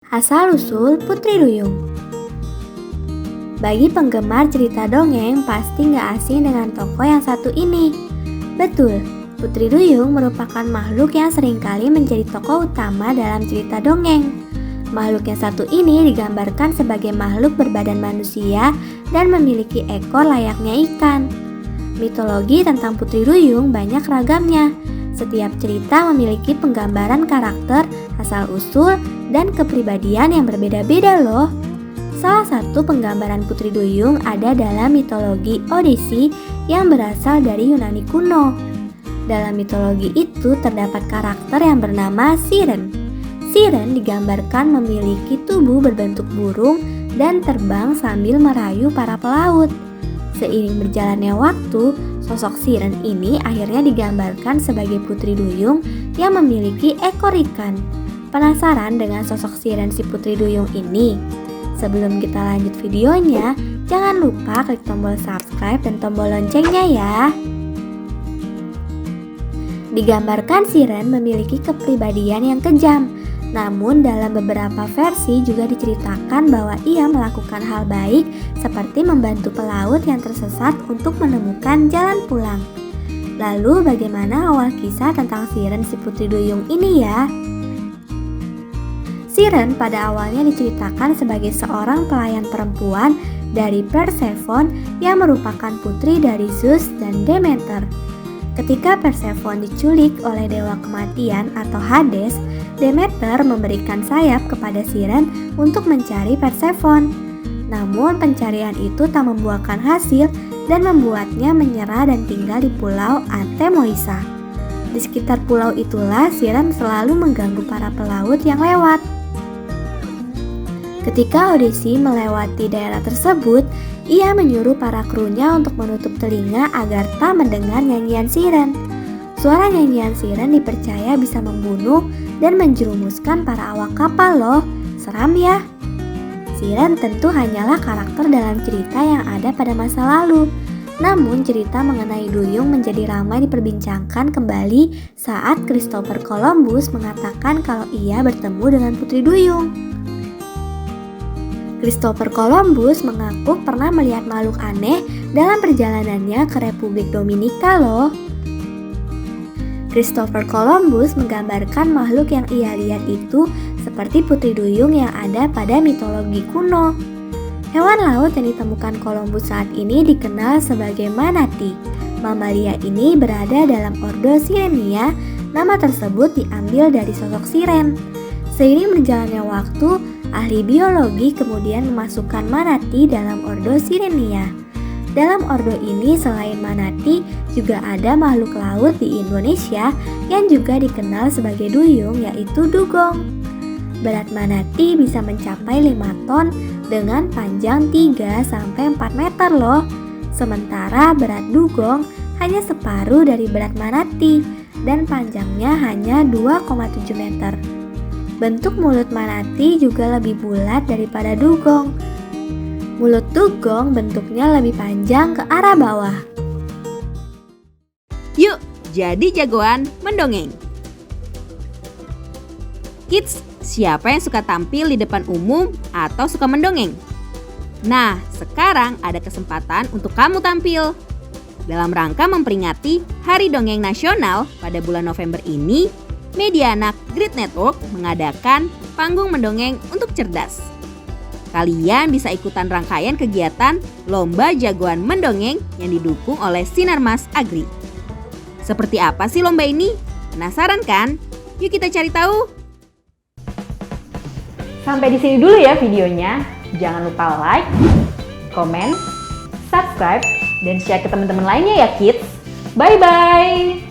Asal-usul Putri Duyung. Bagi penggemar cerita dongeng, pasti nggak asing dengan tokoh yang satu ini. Betul, Putri Duyung merupakan makhluk yang seringkali menjadi tokoh utama dalam cerita dongeng. Makhluk yang satu ini digambarkan sebagai makhluk berbadan manusia dan memiliki ekor layaknya ikan. Mitologi tentang Putri Duyung banyak ragamnya. Setiap cerita memiliki penggambaran karakter, asal-usul, dan kepribadian yang berbeda-beda loh. Salah satu penggambaran Putri Duyung ada dalam mitologi Odyssey yang berasal dari Yunani kuno. Dalam mitologi itu terdapat karakter yang bernama Siren. Siren digambarkan memiliki tubuh berbentuk burung dan terbang sambil merayu para pelaut. Seiring berjalannya waktu, sosok Siren ini akhirnya digambarkan sebagai Putri Duyung yang memiliki ekor ikan. Penasaran dengan sosok Siren si Putri Duyung ini? Sebelum kita lanjut videonya, jangan lupa klik tombol subscribe dan tombol loncengnya ya. Digambarkan Siren memiliki kepribadian yang kejam. Namun dalam beberapa versi juga diceritakan bahwa ia melakukan hal baik seperti membantu pelaut yang tersesat untuk menemukan jalan pulang. Lalu bagaimana awal kisah tentang Siren si Putri Duyung ini ya? Siren pada awalnya diceritakan sebagai seorang pelayan perempuan dari Persephone yang merupakan putri dari Zeus dan Demeter. Ketika Persephone diculik oleh dewa kematian atau Hades, Demeter memberikan sayap kepada Siren untuk mencari Persephone. Namun pencarian itu tak membuahkan hasil dan membuatnya menyerah dan tinggal di pulau Antemoisa. Di sekitar pulau itulah Siren selalu mengganggu para pelaut yang lewat. Ketika Odyssey melewati daerah tersebut, ia menyuruh para krunya untuk menutup telinga agar tak mendengar nyanyian Siren. Suara nyanyian Siren dipercaya bisa membunuh dan menjerumuskan para awak kapal loh. Seram ya? Siren tentu hanyalah karakter dalam cerita yang ada pada masa lalu. Namun cerita mengenai Duyung menjadi ramai diperbincangkan kembali saat Christopher Columbus mengatakan kalau ia bertemu dengan Putri Duyung. Christopher Columbus mengaku pernah melihat makhluk aneh dalam perjalanannya ke Republik Dominika loh. Christopher Columbus menggambarkan makhluk yang ia lihat itu seperti Putri Duyung yang ada pada mitologi kuno. Hewan laut yang ditemukan Columbus saat ini dikenal sebagai manatee. Mamalia ini berada dalam ordo Sirenia. Nama tersebut diambil dari sosok Siren. Seiring berjalannya waktu, ahli biologi kemudian memasukkan manatee dalam ordo Sirenia. Dalam ordo ini selain manatee juga ada makhluk laut di Indonesia yang juga dikenal sebagai duyung, yaitu dugong. Berat manatee bisa mencapai 5 ton dengan panjang 3-4 meter loh. Sementara berat dugong hanya separuh dari berat manatee dan panjangnya hanya 2,7 meter. Bentuk mulut manatee juga lebih bulat daripada dugong. Mulut dugong bentuknya lebih panjang ke arah bawah. Yuk, jadi jagoan mendongeng. Kids, siapa yang suka tampil di depan umum atau suka mendongeng? Nah, sekarang ada kesempatan untuk kamu tampil. Dalam rangka memperingati Hari Dongeng Nasional pada bulan November ini, Medianak Grid Network mengadakan panggung mendongeng untuk cerdas. Kalian bisa ikutan rangkaian kegiatan Lomba Jagoan Mendongeng yang didukung oleh Sinarmas Agri. Seperti apa sih lomba ini? Penasaran kan? Yuk kita cari tahu. Sampai di sini dulu ya videonya. Jangan lupa like, komen, subscribe, dan share ke teman-teman lainnya ya kids. Bye-bye!